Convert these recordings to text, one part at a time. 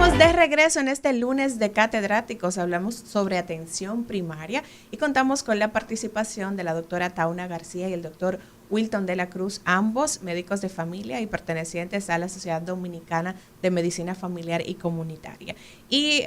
Estamos de regreso en este lunes de catedráticos. Hablamos sobre atención primaria y contamos con la participación de la doctora Tauna García y el doctor Wilton de la Cruz, ambos médicos de familia y pertenecientes a la Sociedad Dominicana de Medicina Familiar y Comunitaria. Y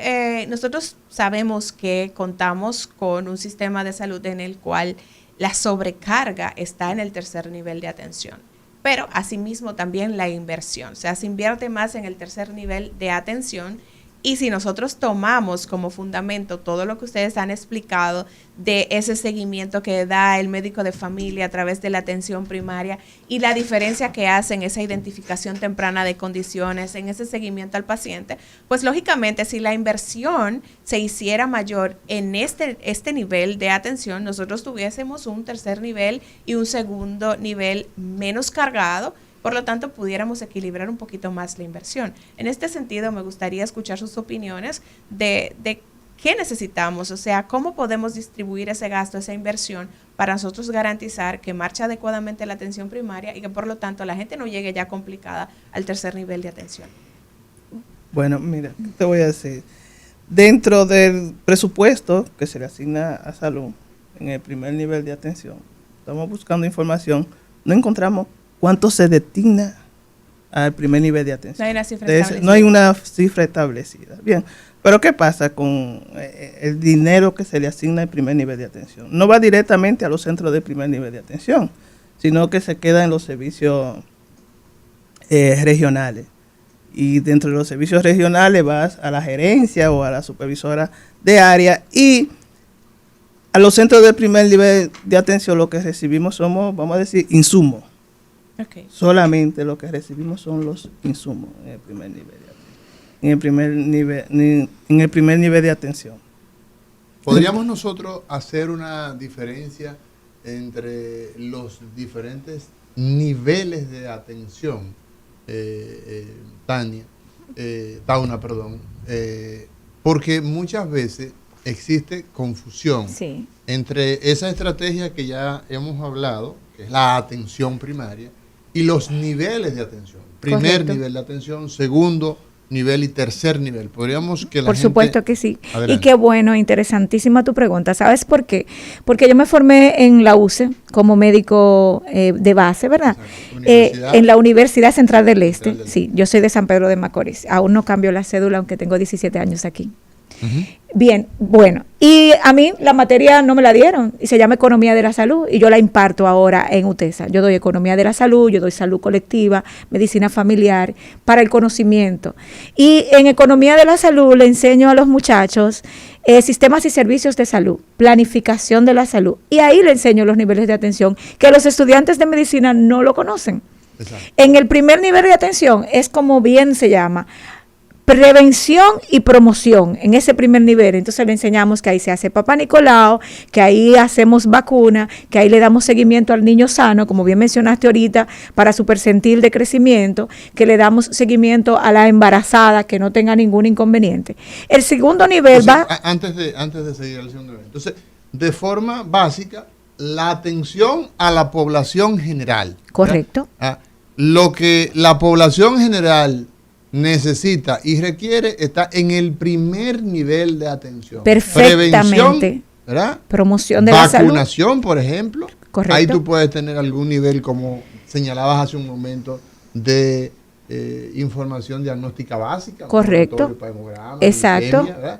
nosotros sabemos que contamos con un sistema de salud en el cual la sobrecarga está en el tercer nivel de atención, pero asimismo también la inversión. O sea, se invierte más en el tercer nivel de atención, y si nosotros tomamos como fundamento todo lo que ustedes han explicado de ese seguimiento que da el médico de familia a través de la atención primaria y la diferencia que hace en esa identificación temprana de condiciones, en ese seguimiento al paciente, pues lógicamente si la inversión se hiciera mayor en este nivel de atención, nosotros tuviésemos un tercer nivel y un segundo nivel menos cargado. Por lo tanto, pudiéramos equilibrar un poquito más la inversión. En este sentido, me gustaría escuchar sus opiniones de qué necesitamos, o sea, cómo podemos distribuir ese gasto, esa inversión, para nosotros garantizar que marche adecuadamente la atención primaria y que, por lo tanto, la gente no llegue ya complicada al tercer nivel de atención. Bueno, mira, ¿qué te voy a decir? Dentro del presupuesto que se le asigna a salud en el primer nivel de atención, estamos buscando información, no encontramos cuánto se destina al primer nivel de atención. No hay una cifra establecida. No hay una cifra establecida. Bien, pero ¿qué pasa con el dinero que se le asigna al primer nivel de atención? No va directamente a los centros de primer nivel de atención, sino que se queda en los servicios regionales. Y dentro de los servicios regionales vas a la gerencia o a la supervisora de área, y a los centros de primer nivel de atención lo que recibimos somos, vamos a decir, insumos. Okay. Solamente lo que recibimos son los insumos en el primer nivel en el primer nivel de atención. ¿Podríamos nosotros hacer una diferencia entre los diferentes niveles de atención, Tauna, perdón? Porque muchas veces existe confusión entre esa estrategia que ya hemos hablado, que es la atención primaria, y los niveles de atención. Primer nivel de atención, segundo nivel y tercer nivel. Podríamos que la Por gente... supuesto que sí. Adelante. Y qué bueno, interesantísima tu pregunta. ¿Sabes por qué? Porque yo me formé en la UCE como médico de base, ¿verdad? En la Universidad Central del Este. Sí, yo soy de San Pedro de Macorís. Aún no cambio la cédula, aunque tengo 17 años aquí. Bien, bueno, y a mí la materia no me la dieron y se llama Economía de la Salud y yo la imparto ahora en UTESA. Yo doy Economía de la Salud, yo doy Salud Colectiva, Medicina Familiar, para el conocimiento. Y en Economía de la Salud le enseño a los muchachos sistemas y servicios de salud, planificación de la salud, y ahí le enseño los niveles de atención que los estudiantes de medicina no lo conocen. Exacto. En el primer nivel de atención es como bien se llama, prevención y promoción en ese primer nivel. Entonces le enseñamos que ahí se hace Papá Nicolau, que ahí hacemos vacuna, que ahí le damos seguimiento al niño sano, como bien mencionaste ahorita, para su percentil de crecimiento, que le damos seguimiento a la embarazada, que no tenga ningún inconveniente. El segundo nivel Antes de seguir al segundo nivel. Entonces, de forma básica, la atención a la población general. Correcto. Lo que la población general necesita y requiere está en el primer nivel de atención. Perfectamente. Prevención, ¿verdad? Promoción de la salud. Vacunación, por ejemplo. Correcto. Ahí tú puedes tener algún nivel, como señalabas hace un momento, de información diagnóstica básica. Correcto. Exacto. Glucemia,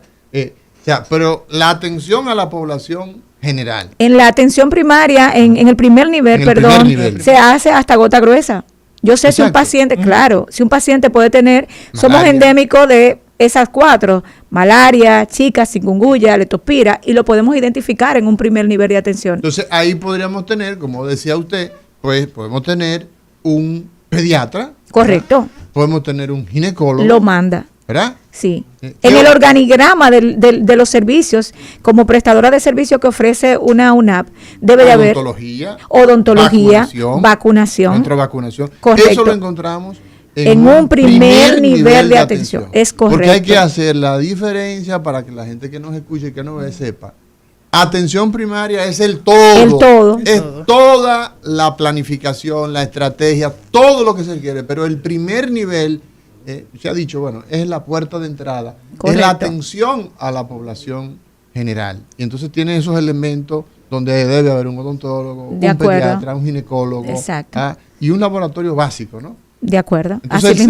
pero la atención a la población general. En la atención primaria, en el primer nivel, se hace hasta gota gruesa. Yo sé. Exacto. Si un paciente, claro, si un paciente puede tener, malaria. Somos endémicos de esas 4, malaria, Zika, chikungunya, leptospira, y lo podemos identificar en un primer nivel de atención. Entonces ahí podríamos tener, como decía usted, pues podemos tener un pediatra. Correcto. ¿Verdad? Podemos tener un ginecólogo. Lo manda. ¿Verdad? Sí. En el organigrama de los servicios, como prestadora de servicio que ofrece una UNAP, debe de haber odontología, vacunación. Correcto. Eso lo encontramos en un primer nivel de atención. Es correcto. Porque hay que hacer la diferencia para que la gente que nos escuche y que nos ve sepa. Atención primaria es el todo. El todo. Es toda la planificación, la estrategia, todo lo que se quiere. Pero el primer nivel se ha dicho, bueno, es la puerta de entrada, Correcto. es la atención a la población general. Y entonces tiene esos elementos donde debe haber un odontólogo, un pediatra, un ginecólogo, y un laboratorio básico, ¿no? De acuerdo. Entonces Así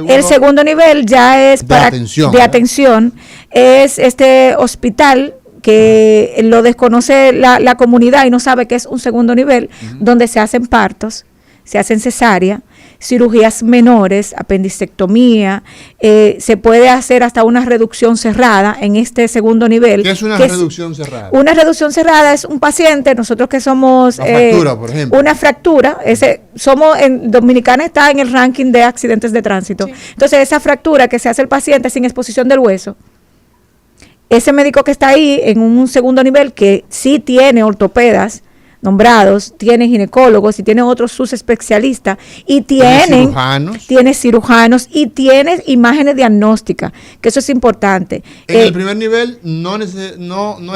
el segundo nivel ya es para atención, es este hospital que lo desconoce la comunidad y no sabe que es un segundo nivel, donde se hacen partos, se hacen cesárea, cirugías menores, apendicectomía, se puede hacer hasta una reducción cerrada en este segundo nivel. ¿Qué es una reducción cerrada? Una reducción cerrada es un paciente, nosotros que somos... Una fractura, por ejemplo. Una fractura, en Dominicana está en el ranking de accidentes de tránsito. Sí. Entonces, esa fractura que se hace el paciente sin exposición del hueso, ese médico que está ahí en un segundo nivel que sí tiene ortopedas nombrados, tiene ginecólogos y tiene otros subespecialistas y tiene cirujanos y tiene imágenes diagnósticas, que eso es importante. En el primer nivel no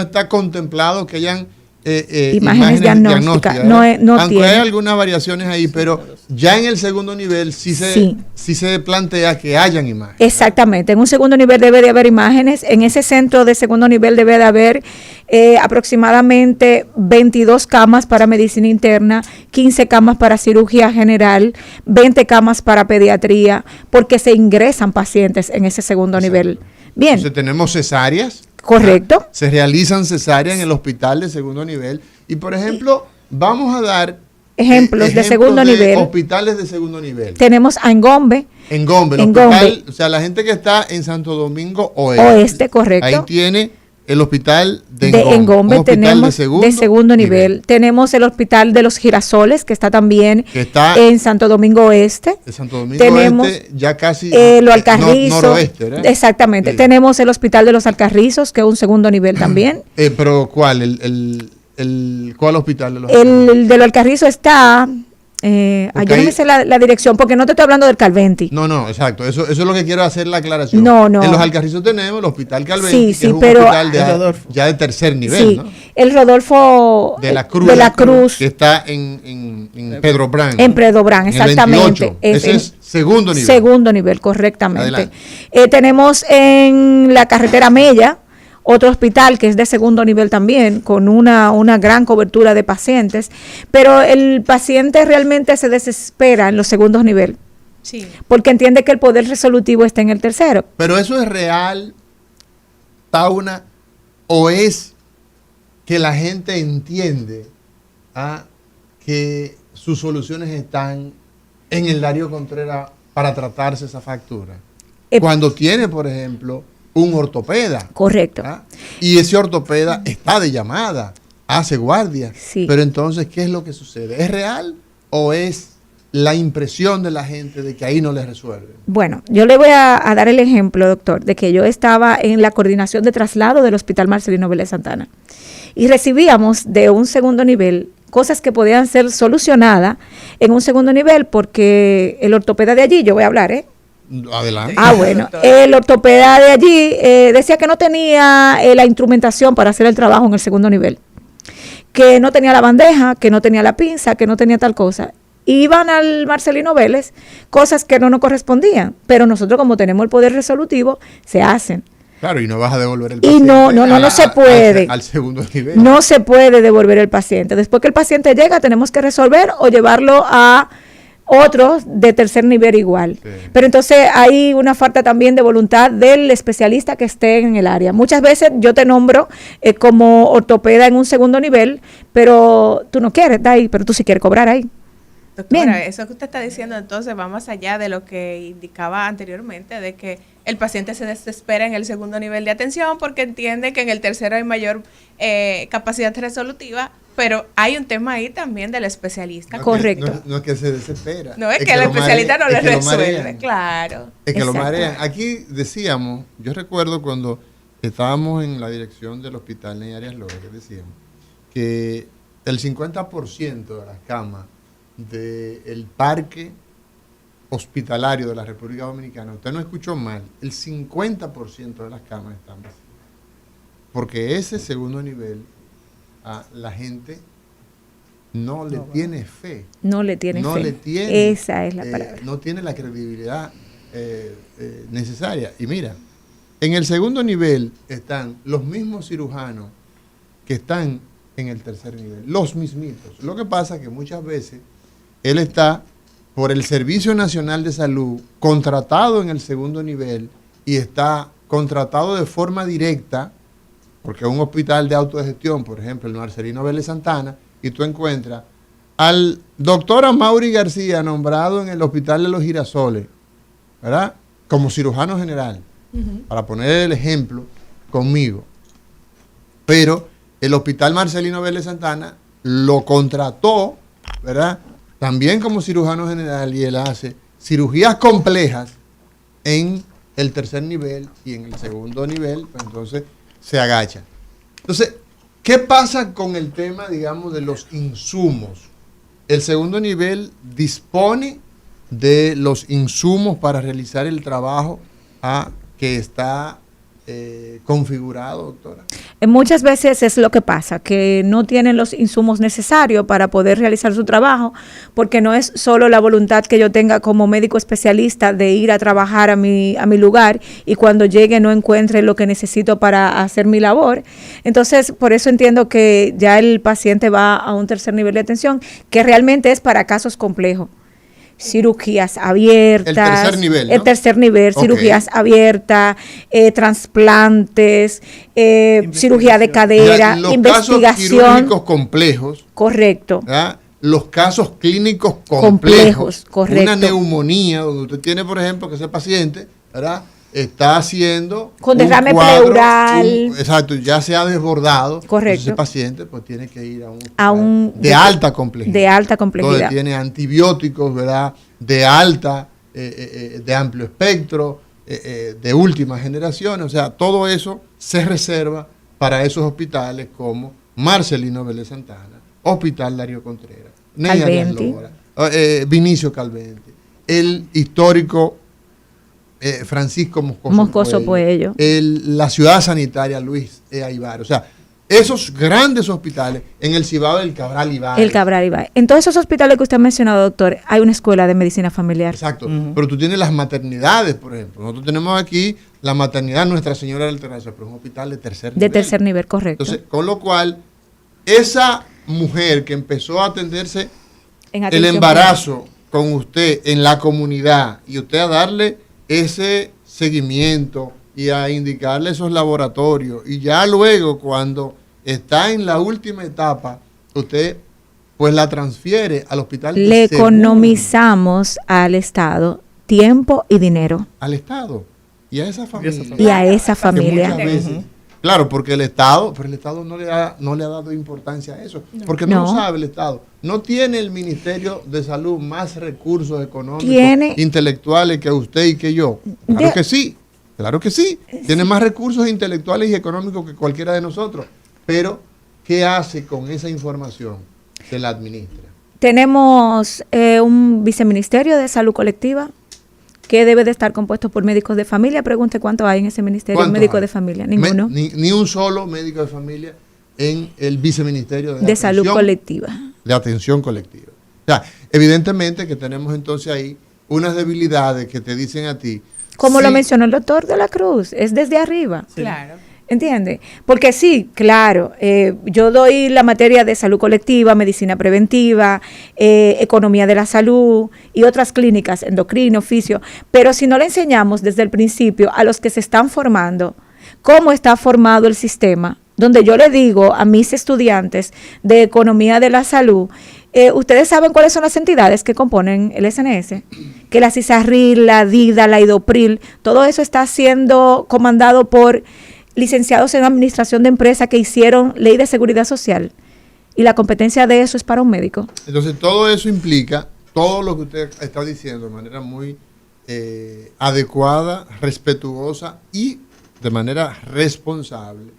está contemplado que hayan imágenes diagnósticas. Aunque hay algunas variaciones ahí, pero ya en el segundo nivel sí se plantea que hayan imágenes. Exactamente, en un segundo nivel debe de haber imágenes. En ese centro de segundo nivel debe de haber aproximadamente 22 camas para medicina interna, 15 camas para cirugía general, 20 camas para pediatría, porque se ingresan pacientes en ese segundo nivel. Bien. Entonces tenemos cesáreas. Correcto. Se realizan cesáreas en el hospital de segundo nivel. Y, por ejemplo, vamos a dar ejemplos de segundo nivel. Hospitales de segundo nivel. Tenemos a Engombe. Hospital, o sea, la gente que está en Santo Domingo Oeste. Correcto. Ahí tiene el hospital de Engombe. Tenemos de segundo nivel. Tenemos el hospital de los Girasoles, que está también en Santo Domingo Oeste. De Santo Domingo Oeste, ya casi lo Alcarrizo, noroeste, ¿verdad? Exactamente. Sí. Tenemos el hospital de los Alcarrizos, que es un segundo nivel también. Pero ¿cuál? ¿Cuál hospital de los El de los Alcarrizos está... yo no me sé la dirección, porque no te estoy hablando del Calventi. No, exacto. Eso es lo que quiero hacer la aclaración. No. En los Alcarrizos tenemos el Hospital Calventi, que es un pero, hospital ya de tercer nivel, ¿no? El Rodolfo de la Cruz, que está en Pedro Brán. En Pedro Brán, exactamente. Ese es segundo nivel. Segundo nivel, correctamente. Tenemos en la carretera Mella otro hospital que es de segundo nivel también, con una gran cobertura de pacientes, pero el paciente realmente se desespera en los segundos niveles, porque entiende que el poder resolutivo está en el tercero. Pero eso es real, Tauna, o es que la gente entiende que sus soluciones están en el Darío Contreras para tratarse esa factura. Cuando tiene, por ejemplo, un ortopeda. Correcto. Y ese ortopeda está de llamada, hace guardia. Sí. Pero entonces, ¿qué es lo que sucede? ¿Es real o es la impresión de la gente de que ahí no les resuelven? Bueno, yo le voy a dar el ejemplo, doctor, de que yo estaba en la coordinación de traslado del Hospital Marcelino Vélez Santana y recibíamos de un segundo nivel cosas que podían ser solucionadas en un segundo nivel, porque el ortopeda de allí, yo voy a hablar, Adelante. Bueno, el ortopeda de allí decía que no tenía la instrumentación para hacer el trabajo en el segundo nivel, que no tenía la bandeja, que no tenía la pinza, que no tenía tal cosa. Iban al Marcelino Vélez, cosas que no nos correspondían, pero nosotros, como tenemos el poder resolutivo, se hacen. Claro, y no vas a devolver el paciente. Y no se puede. Al segundo nivel. No se puede devolver el paciente. Después que el paciente llega, tenemos que resolver o llevarlo a otros de tercer nivel igual. Sí. Pero entonces hay una falta también de voluntad del especialista que esté en el área. Muchas veces yo te nombro como ortopeda en un segundo nivel, pero tú no quieres estar ahí, pero tú sí quieres cobrar ahí. Doctora, bien. Eso que usted está diciendo entonces va más allá de lo que indicaba anteriormente, de que el paciente se desespera en el segundo nivel de atención porque entiende que en el tercero hay mayor capacidad resolutiva, pero hay un tema ahí también del especialista. Correcto. No es que se desespera. No, es que el especialista no le resuelve, claro. Es que lo marean. Aquí decíamos, yo recuerdo cuando estábamos en la dirección del Hospital Ney Arias López, decíamos que el 50% de las camas del parque hospitalario de la República Dominicana, usted no escuchó mal, el 50% de las camas están vacías. Porque ese segundo nivel, la gente no le tiene fe. No le tiene fe. Le tiene, esa es la palabra. No tiene la credibilidad necesaria. Y mira, en el segundo nivel están los mismos cirujanos que están en el tercer nivel, los mismitos. Lo que pasa es que muchas veces él está por el Servicio Nacional de Salud contratado en el segundo nivel y está contratado de forma directa, porque es un hospital de autogestión, por ejemplo, el Marcelino Vélez Santana, y tú encuentras al doctor Amaury García nombrado en el Hospital de los Girasoles, ¿verdad? Como cirujano general, para poner el ejemplo conmigo. Pero el Hospital Marcelino Vélez Santana lo contrató, ¿verdad? También como cirujano general, y él hace cirugías complejas en el tercer nivel, y en el segundo nivel, pues entonces se agacha. Entonces, ¿qué pasa con el tema, digamos, de los insumos? El segundo nivel dispone de los insumos para realizar el trabajo que está configurado, doctora. Muchas veces es lo que pasa, que no tienen los insumos necesarios para poder realizar su trabajo, porque no es solo la voluntad que yo tenga como médico especialista de ir a trabajar a mi lugar y cuando llegue no encuentre lo que necesito para hacer mi labor. Entonces, por eso entiendo que ya el paciente va a un tercer nivel de atención, que realmente es para casos complejos. Cirugías abiertas. El tercer nivel, ¿no? El tercer nivel, okay. Cirugías abiertas, trasplantes, cirugía de cadera, los investigación. Casos quirúrgicos complejos. Correcto. ¿Verdad? Los casos clínicos complejos. Correcto. Una neumonía, donde usted tiene, por ejemplo, que ese paciente, ¿verdad?, está haciendo con derrame pleural. Exacto, ya se ha desbordado. Correcto. Ese paciente pues tiene que ir a un de alta complejidad. De alta complejidad. Donde tiene antibióticos, ¿verdad?, de alta, de amplio espectro, de última generación. O sea, todo eso se reserva para esos hospitales como Marcelino Vélez Santana, Hospital Darío Contreras, Ney Arias Lora, Vinicio Calvente, el histórico Francisco Moscoso Puello, la ciudad sanitaria Luis Aybar. O sea, esos grandes hospitales en el Cibao del Cabral Ibáez. El Cabral Ibáez. En todos esos hospitales que usted ha mencionado, doctor, hay una escuela de medicina familiar. Exacto. Pero tú tienes las maternidades, por ejemplo. Nosotros tenemos aquí la maternidad Nuestra Señora del Terrazo, pero es un hospital de tercer nivel. De tercer nivel, correcto. Entonces, con lo cual, esa mujer que empezó a atenderse el embarazo con usted en la comunidad y usted a darle ese seguimiento y a indicarle esos laboratorios, y ya luego cuando está en la última etapa, usted pues la transfiere al hospital. Le economizamos al Estado tiempo y dinero. Al Estado y a esa familia. Y a esa familia. Muchas veces, claro, porque el Estado no le ha dado importancia a eso, porque no lo sabe el Estado. No tiene el Ministerio de Salud más recursos económicos, intelectuales que usted y que yo. Claro que sí, claro que sí. Tiene más recursos intelectuales y económicos que cualquiera de nosotros. Pero, ¿qué hace con esa información? Se la administra. Tenemos un viceministerio de salud colectiva que debe de estar compuesto por médicos de familia. Pregunte cuánto hay en ese ministerio médico de familia. Ninguno. Ni un solo médico de familia en el viceministerio de salud colectiva. De atención colectiva. O sea, evidentemente que tenemos entonces ahí unas debilidades que te dicen a ti. Como lo mencionó el doctor de la Cruz, es desde arriba. Sí. Claro. ¿Entiende? Porque sí, claro, yo doy la materia de salud colectiva, medicina preventiva, economía de la salud y otras clínicas, endocrino, fisio, pero si no le enseñamos desde el principio a los que se están formando cómo está formado el sistema, donde yo le digo a mis estudiantes de economía de la salud, ustedes saben cuáles son las entidades que componen el SNS, que la CISARRIL, la DIDA, la IDOPRIL, todo eso está siendo comandado por licenciados en administración de empresa que hicieron ley de seguridad social, y la competencia de eso es para un médico. Entonces todo eso implica, todo lo que usted está diciendo de manera muy adecuada, respetuosa y de manera responsable,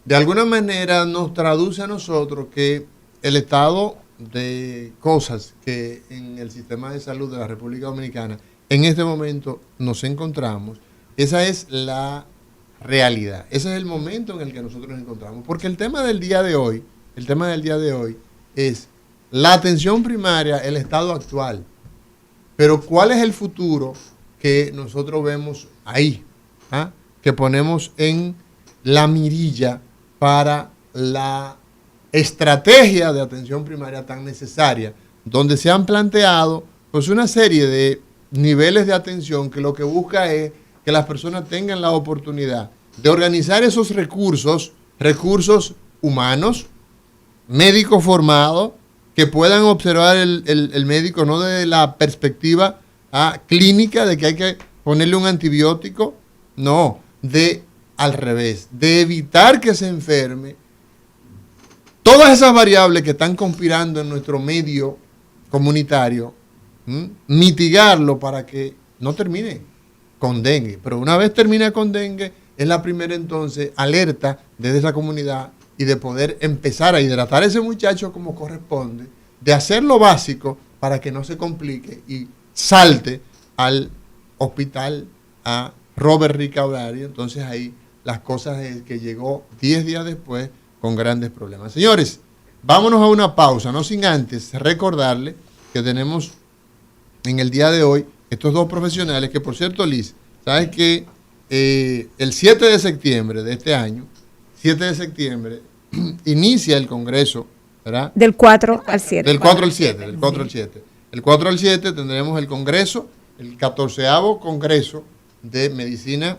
de alguna manera nos traduce a nosotros que el estado de cosas que en el sistema de salud de la República Dominicana en este momento nos encontramos, esa es la realidad. Ese es el momento en el que nosotros nos encontramos. Porque el tema del día de hoy es la atención primaria, el estado actual. Pero ¿cuál es el futuro que nosotros vemos ahí, que ponemos en la mirilla para la estrategia de atención primaria tan necesaria, donde se han planteado pues una serie de niveles de atención que lo que busca es que las personas tengan la oportunidad de organizar esos recursos humanos, médicos formados, que puedan observar el médico no desde la perspectiva clínica de que hay que ponerle un antibiótico, no, al revés, de evitar que se enferme. Todas esas variables que están conspirando en nuestro medio comunitario, mitigarlo para que no termine con dengue. Pero una vez termina con dengue, es la primera entonces alerta desde esa comunidad y de poder empezar a hidratar a ese muchacho como corresponde, de hacer lo básico para que no se complique y salte al hospital a Robert Ricaurari. Entonces ahí las cosas es que llegó 10 días después con grandes problemas. Señores, vámonos a una pausa, no sin antes recordarle que tenemos en el día de hoy estos dos profesionales que, por cierto, Liz, sabes que el 7 de septiembre de este año, 7 de septiembre, inicia el Congreso, ¿verdad? Del 4 al 7. Del 4 al 7, del 4 al 7. El 4 al 7 tendremos el Congreso, el 14º Congreso de Medicina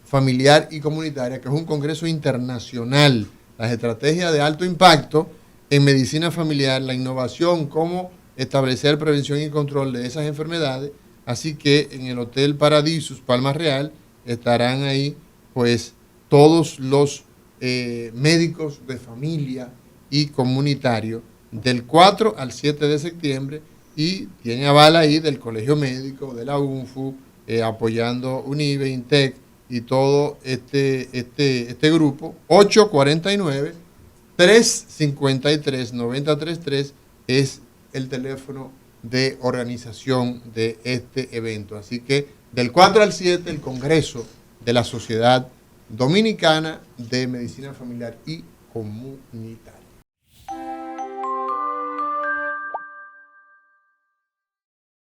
Familiar y Comunitaria, que es un congreso internacional. Las estrategias de alto impacto en medicina familiar, la innovación, cómo establecer prevención y control de esas enfermedades. Así que en el Hotel Paradisus Palma Real estarán ahí pues todos los médicos de familia y comunitarios del 4 al 7 de septiembre, y tiene aval ahí del Colegio Médico, de la UNFU, apoyando UNIBE, INTEC y todo este grupo. 849-353-9033 es el teléfono de organización de este evento. Así que del 4 al 7 el Congreso de la Sociedad Dominicana de Medicina Familiar y Comunitaria.